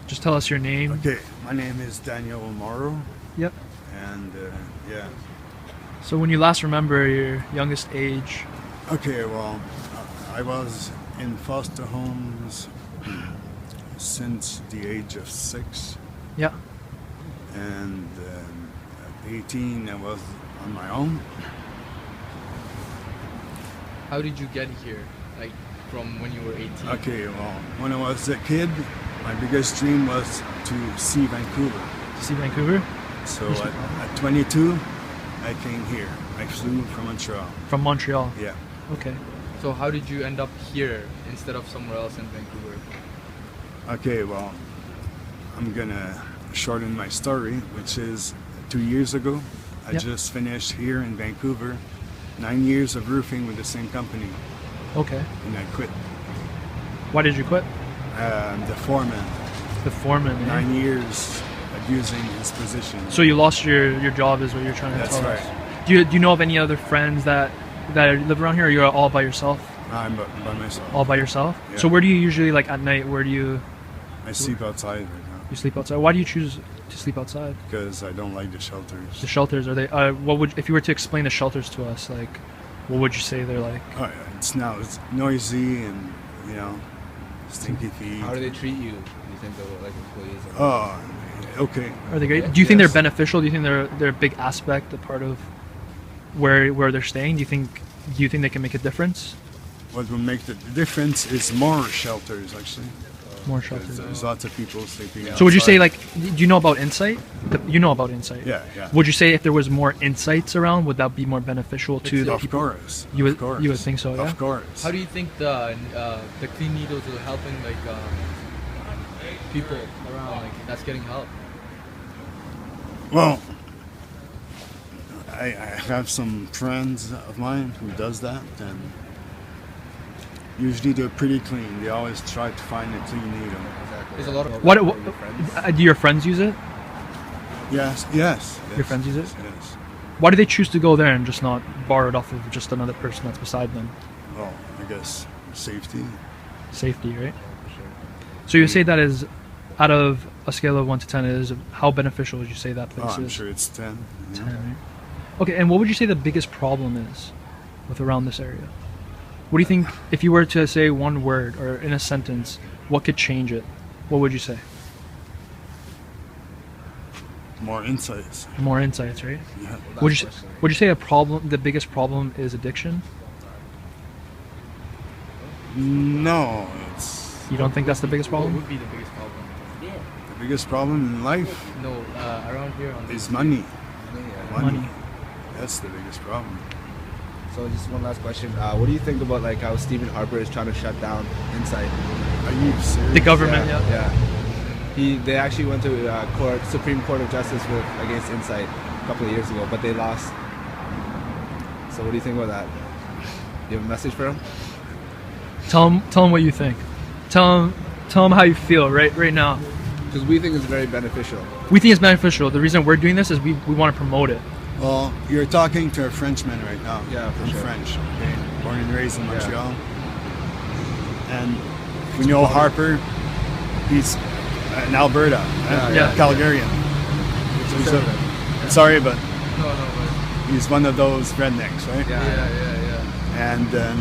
Just tell us your name. Okay, my name is Daniel Morrow, Yep. and yeah. So when you last remember your youngest age, Okay, well, I was in foster homes since the age of 6, yeah. and at 18 I was on my own. How did you get here? Like from when you were 18? Okay, well, when I was a kid, my biggest dream was to see Vancouver. To see Vancouver So at 22, I came here. I flew from Montreal. from Montreal. Yeah. Okay. So how did you end up here instead of somewhere else in Vancouver? Okay, well, I'm gonna shorten my story, which is 2 years ago, I Yep. just finished here in Vancouver, 9 years of roofing with the same company, Okay. and I quit. Why did you quit? The foreman, The foreman. eh? 9 years abusing his position. So you lost your job, is what you're trying to That's tell right. us. Do you know of any other friends that live around here, or you're all by yourself? I'm by myself. All by yourself? Yeah. So where do you usually, like at night, where do you I sleep outside right now sleep outside? Why do you choose to sleep outside? because I don't like the shelters. The shelters, are they, what would, if you were to explain the shelters to us, like, what would you say they're like? Oh, yeah, it's noisy and, you know, stinky feet. How do they treat you? Do you think they're like employees? Oh, okay. Are they great? Do you think they're Yes. beneficial? Do you think they're a big aspect, a part of where they're staying? Do you think they can make a difference? What will make the difference is more shelters, actually. More 'Cause shelters. there's lots of people sleeping So would you say, outside. like, do you know about Insight? You know about Insight. Yeah, yeah. Would you say if there was more insights around, would that be more beneficial to the Of people? course. You would- of course. you would think so, yeah? Of course. How do you think the clean needles are helping like people around? Like that's getting help. Well, I have some friends of mine who does that, and usually they're pretty clean. They always try to find a clean needle. There's a lot of What do your friends use it? Yes, yes. Your friends use it? Yes. Why do they choose to go there and just not borrow it off of just another person that's beside them? Well, I guess safety. Safety, right? So you would say that is, out of a scale of 1 to 10, is how beneficial would you say that place Oh, I'm is? sure it's 10. you know. 10, right? Okay, and what would you say the biggest problem is with around this area? What do you think, if you were to say one word or in a sentence, what could change it? What would you say? More insights. More insights, right? Yeah. Would you say the biggest problem is addiction? No, it's You don't think that's the biggest What problem? would be the biggest problem? the biggest problem in life No, around here on is money. Money. That's the biggest problem. So just one last question. What do you think about like how Stephen Harper is trying to shut down Insight? Are you serious? The government, yeah. Yeah. They actually went to Supreme Court of Justice against Insight a couple of years ago, but they lost. So what do you think about that? Do you have a message for him? Tell him what you think. Tell him how you feel right now. Because we think it's very beneficial. We think it's beneficial. The reason we're doing this is we want to promote it. Well, you're talking to a Frenchman right now. Yeah, for I'm sure. French. Okay? Born and raised in Montreal. And we know Harper. He's in Alberta. Yeah. Calgarian. Sorry, but No, but he's one of those rednecks, right? yeah. And then,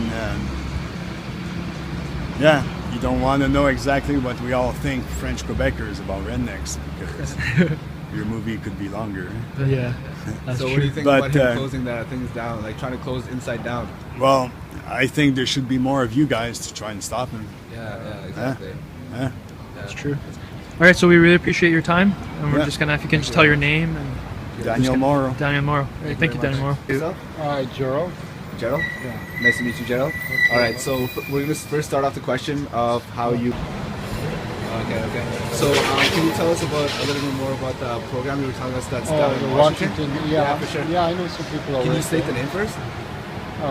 you don't want to know exactly what we all think French Quebecers about rednecks, because your movie could be longer. Yeah, that's So what true. do you think But, about him closing that things down, like trying to close Insight down? Well, I think there should be more of you guys to try and stop him. Yeah, exactly. Huh? That's true. All right, so we really appreciate your time, and we're Yeah. just gonna, if you can just tell your name and Daniel Morrow. Daniel Morrow. All right, thank you, Daniel Morrow. Yourself? Gerald. Gerald? Yeah. Nice to meet you, Gerald. All right, so we're going to first start off the question of how you... Okay. So can you tell us about a little bit more about the program you were telling us that's down The in Washington? Yeah, for sure. Yeah, I know some people over Can you state the name first?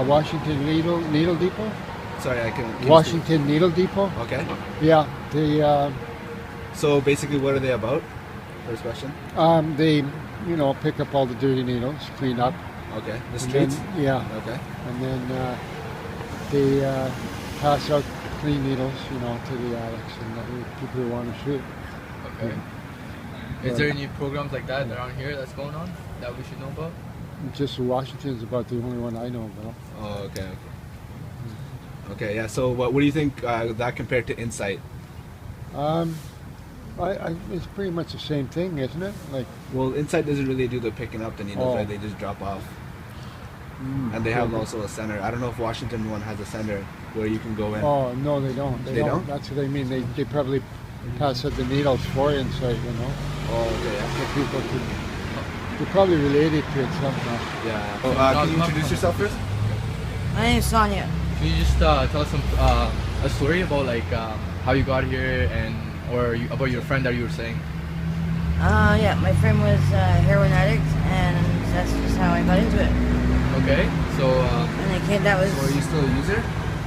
Washington Needle Depot. Sorry, can you Washington Needle Depot. state- Okay. Yeah, they So basically, what are they about? First question. they pick up all the dirty needles, clean up. Okay. The and streets? then- yeah, Okay. and then they pass out clean needles, you know, to the addicts and the people who want to shoot. Okay. Is there any programs like that around here that's going on that we should know about? Just Washington's about the only one I know about. Oh, okay. Okay, yeah. So, what do you think that compared to Insight? It's pretty much the same thing, isn't it? Like, Well, Insight doesn't really do the picking up the needles, Oh. right? They just drop off. And they have also a center. I don't know if Washington one has a center where you can go in. oh no, they don't. They don't? That's what I mean. They probably pass out the needles for Insight, you know, Oh, okay. Yeah. so people could. They're probably related to it somehow. Yeah. Can you introduce yourself first? My name is Sonia. Can you just tell us a story about like how you got here and about your friend that you were saying? Yeah, my friend was a heroin addict, and that's just how I got into it. Okay. So And I came. That was. So, are you still a user?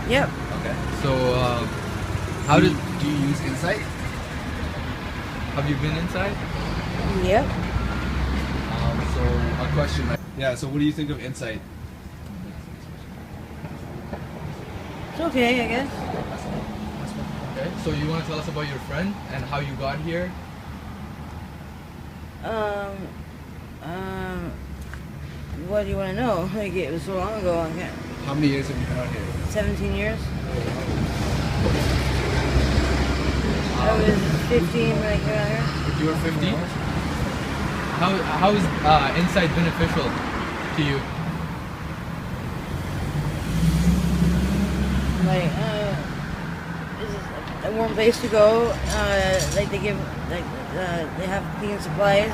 Yep. Okay. so how did do you use Insight? have you been inside? Yep. So, a question. Yeah. So, what do you think of Insight? It's okay, I guess. Okay. So you want to tell us about your friend and how you got here? What do you want to know? Like, it was so long ago. I can't. How many years have you been out here? 17 years. I was 15 when I came out here. You were 15. How is Insight beneficial to you? Like, it's just a warm place to go. Like they give, like they have clean supplies.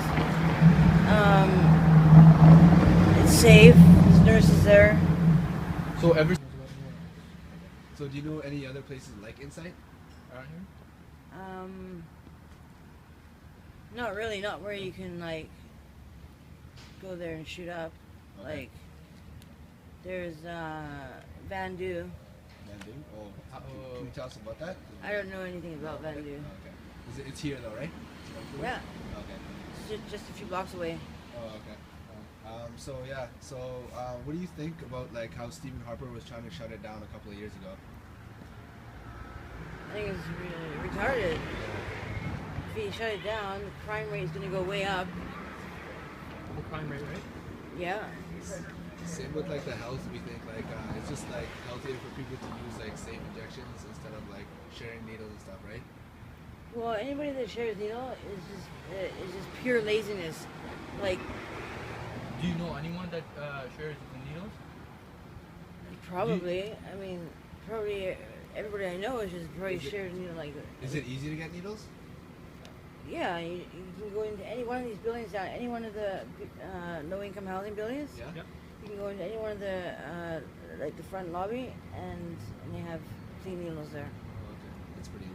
It's safe. There's nurses there. So every So, do you know any other places like Insight around here? Not really. Not where you can like go there and shoot up. Okay. Like there's Van Du. Mandu? Oh, can you tell us about that? I don't know anything about Van Du. Okay. It's here though, right? Yeah, Okay. it's just a few blocks away. Oh, okay. So yeah. So, what do you think about like how Stephen Harper was trying to shut it down a couple of years ago? I think it's really retarded. If you shut it down, the crime rate is going to go way up. The crime rate, right? Yeah. Same with like the health. We think like it's just like healthier for people to use like safe injections instead of like sharing needles and stuff, right? Well, anybody that shares needle is just pure laziness. Like, do you know anyone that shares the needles? probably. I mean, probably everybody I know is just probably shares needle like. Is it easy to get needles? Yeah, you can go into any one of these buildings down, any one of the low-income housing buildings. Yeah. Yep. You can go into any one of the like the front lobby, and they have clean needles there. Oh, okay. That's pretty